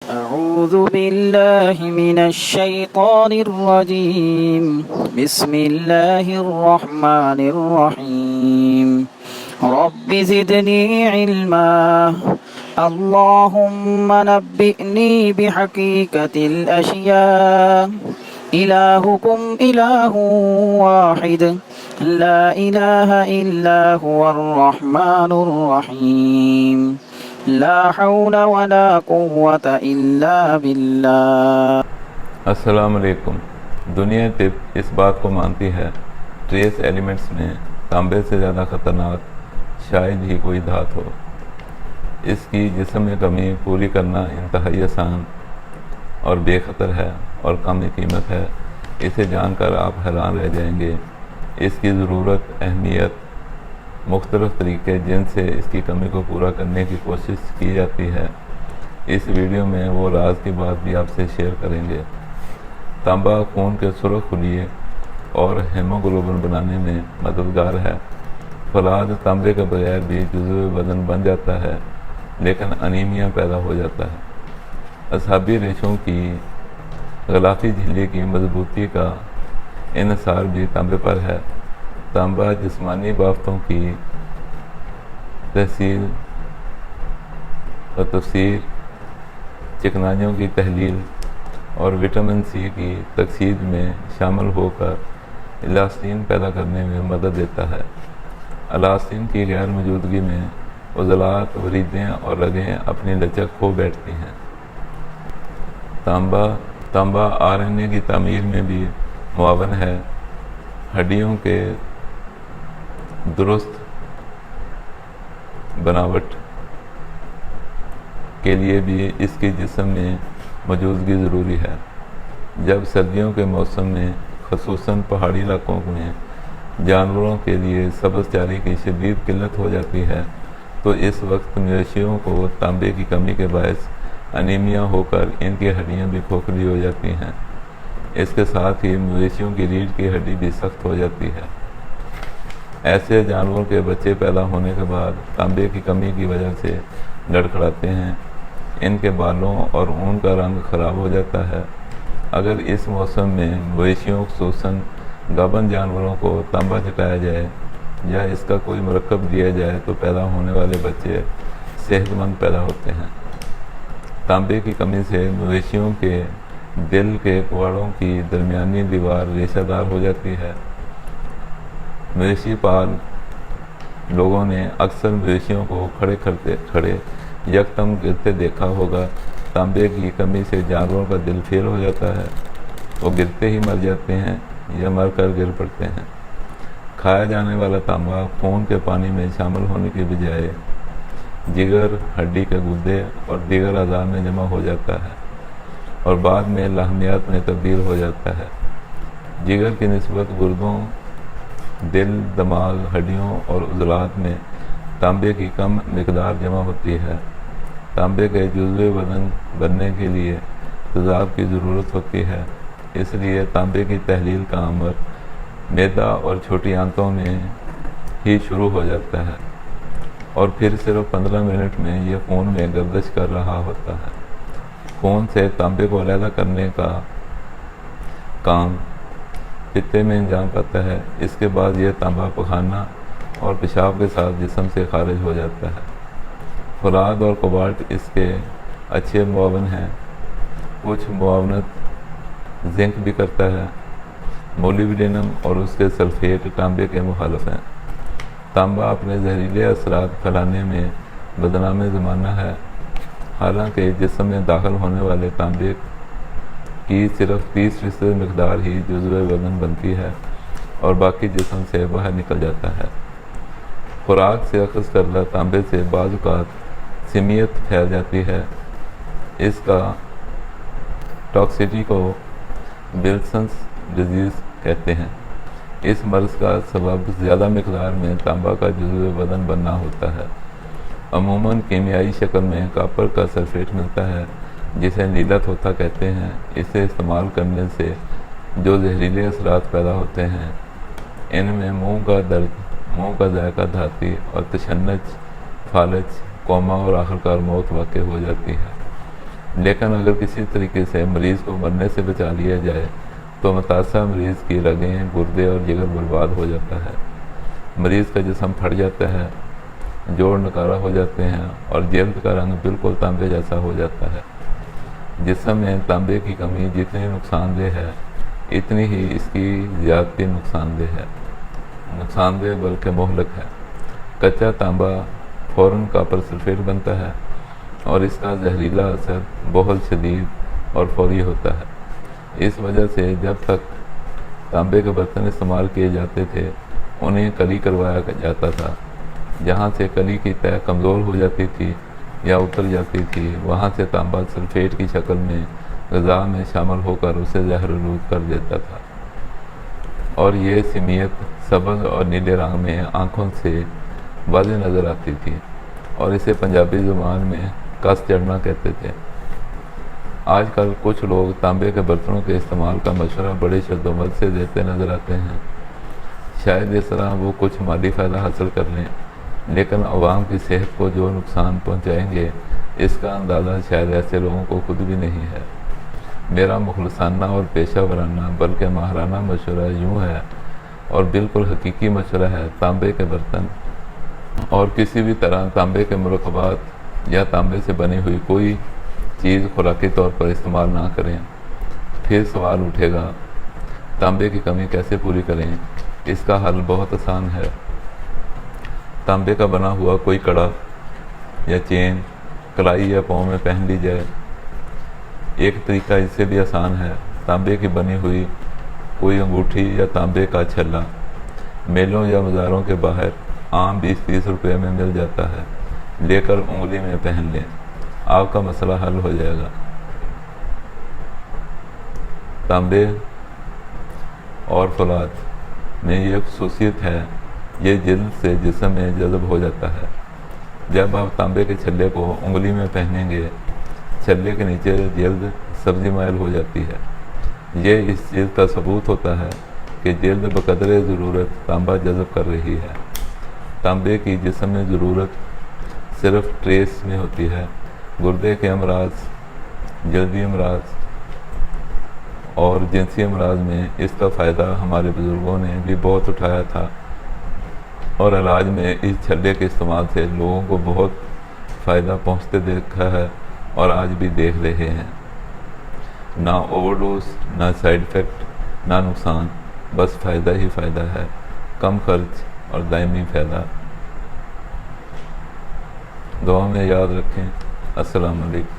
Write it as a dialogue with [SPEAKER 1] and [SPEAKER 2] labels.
[SPEAKER 1] أعوذ بالله من الشيطان الرجيم بسم الله الرحمن الرحيم رب زدني علما اللهم نبئني بحقيقة الأشياء إلهكم إله واحد لا إله إلا هو الرحمن الرحيم لا حول ولا قوة إلا بالله۔
[SPEAKER 2] السلام علیکم۔ دنیا طب اس بات کو مانتی ہے ٹریس ایلیمنٹس میں تانبے سے زیادہ خطرناک شاید ہی کوئی دھات ہو۔ اس کی جسم میں کمی پوری کرنا انتہائی آسان اور بے خطر ہے اور کم قیمت ہے۔ اسے جان کر آپ حیران رہ جائیں گے۔ اس کی ضرورت، اہمیت، مختلف طریقے جن سے اس کی کمی کو پورا کرنے کی کوشش کی جاتی ہے، اس ویڈیو میں وہ راز کی بات بھی آپ سے شیئر کریں گے۔ تانبا خون کے سرخ خلیے اور ہیموگلوبن بنانے میں مددگار ہے۔ فولاد تانبے کے بغیر بھی جزو بدن بن جاتا ہے لیکن انیمیا پیدا ہو جاتا ہے۔ اعصابی ریشوں کی غلافی جھلی کی مضبوطی کا انحصار بھی تانبے پر ہے۔ تانبا جسمانی بافتوں کی تحصیل و تفسیر، چکنائیوں کی تحلیل اور وٹامن سی کی تکسید میں شامل ہو کر الاستین پیدا کرنے میں مدد دیتا ہے۔ الاستین کی غیر موجودگی میں عضلات، وریدیں اور رگیں اپنی لچک کھو بیٹھتی ہیں۔ تانبا آر این اے کی تعمیر میں بھی معاون ہے۔ ہڈیوں کے درست بناوٹ کے لیے بھی اس کی جسم میں موجودگی ضروری ہے۔ جب سردیوں کے موسم میں خصوصاً پہاڑی علاقوں میں جانوروں کے لیے سبز چارے کی شدید قلت ہو جاتی ہے تو اس وقت مویشیوں کو تانبے کی کمی کے باعث انیمیا ہو کر ان کی ہڈیاں بھی کھوکھلی ہو جاتی ہیں۔ اس کے ساتھ ہی مویشیوں کی ریڑھ کی ہڈی بھی سخت ہو جاتی ہے۔ ایسے جانوروں کے بچے پیدا ہونے کے بعد تانبے کی کمی کی وجہ سے لڑکھڑاتے ہیں۔ ان کے بالوں اور اون کا رنگ خراب ہو جاتا ہے۔ اگر اس موسم میں مویشیوں خصوصاً گابن جانوروں کو تانبا چٹایا جائے یا اس کا کوئی مرکب دیا جائے تو پیدا ہونے والے بچے صحت مند پیدا ہوتے ہیں۔ تانبے کی کمی سے مویشیوں کے دل کے کواڑوں کی درمیانی دیوار ریشہ دار ہو جاتی ہے۔ مویشی پال لوگوں نے اکثر مویشیوں کو کھڑے یکدم گرتے دیکھا ہوگا۔ تانبے کی کمی سے جانوروں کا دل فیل ہو جاتا ہے، وہ گرتے ہی مر جاتے ہیں یا مر کر گر پڑتے ہیں۔ کھایا جانے والا تانبا خون کے پانی میں شامل ہونے کی بجائے جگر، ہڈی کے گردے اور دیگر اعضاء میں جمع ہو جاتا ہے اور بعد میں لاہمیات میں تبدیل ہو جاتا ہے۔ جگر کی نسبت گردوں، دل، دماغ، ہڈیوں اور عضلات میں تانبے کی کم مقدار جمع ہوتی ہے۔ تانبے کے جزو بدن بننے کے لیے تیزاب کی ضرورت ہوتی ہے، اس لیے تانبے کی تحلیل کا عمل معدہ اور چھوٹی آنتوں میں ہی شروع ہو جاتا ہے اور پھر صرف 15 منٹ میں یہ خون میں گردش کر رہا ہوتا ہے۔ خون سے تانبے کو علیحدہ کرنے کا کام پتے میں انجام پاتا ہے۔ اس کے بعد یہ تانبا پخانہ اور پیشاب کے ساتھ جسم سے خارج ہو جاتا ہے۔ فولاد اور کوبالٹ اس کے اچھے معاون ہیں۔ کچھ معاونت زنک بھی کرتا ہے۔ مولیبڈینم اور اس کے سلفیٹ تانبے کے مخالف ہیں۔ تانبا اپنے زہریلے اثرات پھیلانے میں بدنام زمانہ ہے۔ حالانکہ جسم میں داخل ہونے والے تانبے کی صرف 30% مقدار ہی جزو بدن بنتی ہے اور باقی جسم سے باہر نکل جاتا ہے۔ خوراک سے اخذ کردہ تانبے سے بعض اوقات سمیت پھیل جاتی ہے۔ اس کا ٹاکسٹی کو ولسنس ڈیزیز کہتے ہیں۔ اس مرض کا سبب زیادہ مقدار میں تانبا کا جزو بدن بننا ہوتا ہے۔ عموماً کیمیائی شکل میں کاپر کا سلفیٹ ملتا ہے جسے نیلا طوطا کہتے ہیں۔ اسے استعمال کرنے سے جو زہریلے اثرات پیدا ہوتے ہیں ان میں منہ کا درد، منہ کا ذائقہ دھاتی اور تشنج، فالج، کوما اور آخرکار موت واقع ہو جاتی ہے۔ لیکن اگر کسی طریقے سے مریض کو مرنے سے بچا لیا جائے تو متاثرہ مریض کی رگیں، گردے اور جگر برباد ہو جاتا ہے، مریض کا جسم پھٹ جاتا ہے، جوڑ نکارہ ہو جاتے ہیں اور جلد کا رنگ بالکل تانبے جیسا ہو جاتا ہے۔ جسم میں تانبے کی کمی جتنی نقصان دہ ہے اتنی ہی اس کی زیادتی نقصان دہ بلکہ مہلک ہے۔ کچا تانبا فوراً کاپر سلفیٹ بنتا ہے اور اس کا زہریلا اثر بہت شدید اور فوری ہوتا ہے۔ اس وجہ سے جب تک تانبے کے برتن استعمال کیے جاتے تھے انہیں کلی کروایا جاتا تھا۔ جہاں سے کلی کی تہ کمزور ہو جاتی تھی یا اتر جاتی تھی وہاں سے تانبا سلفیٹ کی شکل میں غذا میں شامل ہو کر اسے زہر آلود کر دیتا تھا، اور یہ سمیت سبز اور نیلے رنگ میں آنکھوں سے واضح نظر آتی تھی، اور اسے پنجابی زبان میں کس چڑھنا کہتے تھے۔ آج کل کچھ لوگ تانبے کے برتنوں کے استعمال کا مشورہ بڑے شد و مد سے دیتے نظر آتے ہیں، شاید اس طرح وہ کچھ مالی فائدہ حاصل کر لیں، لیکن عوام کی صحت کو جو نقصان پہنچائیں گے اس کا اندازہ شاید ایسے لوگوں کو خود بھی نہیں ہے۔ میرا مخلصانہ اور پیشہ ورانہ بلکہ ماہرانہ مشورہ یوں ہے، اور بالکل حقیقی مشورہ ہے، تانبے کے برتن اور کسی بھی طرح تانبے کے مرکبات یا تانبے سے بنی ہوئی کوئی چیز خوراکی طور پر استعمال نہ کریں۔ پھر سوال اٹھے گا، تانبے کی کمی کیسے پوری کریں؟ اس کا حل بہت آسان ہے۔ تانبے کا بنا ہوا کوئی کڑا یا چین کلائی یا پاؤں میں پہن لی جائے۔ ایک طریقہ اس سے بھی آسان ہے، تانبے کی بنی ہوئی کوئی انگوٹھی یا تانبے کا چھلا میلوں یا مزاروں کے باہر عام 20-30 روپے میں مل جاتا ہے، لے کر انگلی میں پہن لیں، آپ کا مسئلہ حل ہو جائے گا۔ تانبے اور فولاد میں یہ خصوصیت ہے، یہ جلد سے جسم میں جذب ہو جاتا ہے۔ جب آپ تانبے کے چھلے کو انگلی میں پہنیں گے، چھلے کے نیچے جلد سبزی مائل ہو جاتی ہے۔ یہ اس چیز کا ثبوت ہوتا ہے کہ جلد بقدر ضرورت تانبا جذب کر رہی ہے۔ تانبے کی جسم میں ضرورت صرف ٹریس میں ہوتی ہے۔ گردے کے امراض، جلدی امراض اور جنسی امراض میں اس کا فائدہ ہمارے بزرگوں نے بھی بہت اٹھایا تھا، اور علاج میں اس چھلے کے استعمال سے لوگوں کو بہت فائدہ پہنچتے دیکھا ہے اور آج بھی دیکھ رہے ہیں۔ نہ اوور ڈوز، نہ سائیڈ ایفیکٹ، نہ نقصان، بس فائدہ ہی فائدہ ہے، کم خرچ اور دائمی فائدہ۔ دعا میں یاد رکھیں۔ السلام علیکم۔